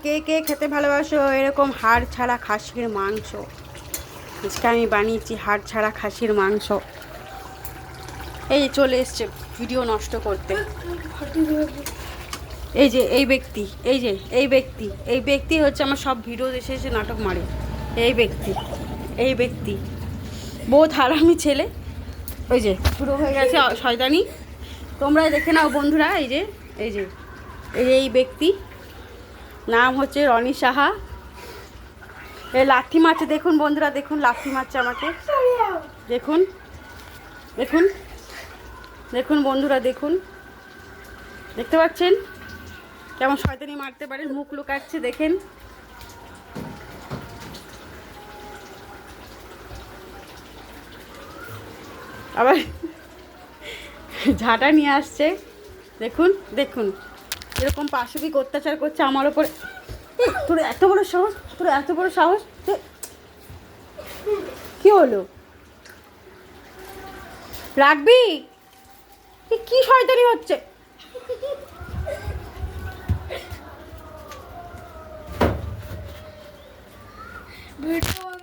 কে কে খেতে ভালোবাসো এরকম হাড় ছাড়া খাসির মাংস? আজকে আমি বানিয়েছি হাড় ছাড়া খাসির মাংস। এই যে চলে এসছে ভিডিও নষ্ট করতে। এই যে এই ব্যক্তি, এই ব্যক্তি হচ্ছে আমার সব ভিডিও এসে এসে নাটক মারে। এই ব্যক্তি বহুত হারামি ছেলে। ওই যে শুরু হয়ে গেছে শয়তানি। তোমরা দেখে নাও বন্ধুরা। এই ব্যক্তি নাম হচ্ছে রনি সাহা। এই লাথি মারছে, দেখুন বন্ধুরা, দেখুন লাথি মারছে আমাকে। দেখুন দেখুন দেখুন বন্ধুরা, দেখুন, দেখতে পাচ্ছেন কেমন শয়তানি মারতে পারে? মুখ লুকাচ্ছে, দেখেন। আবার ঝাঁটা নিয়ে আসছে, দেখুন দেখুন এরকম পাশবিক অত্যাচার করছে আমার ওপরে। তোর এত বড় সাহস, কি হলো? রাখবি? কি শয়তানি হচ্ছে? ভিডিও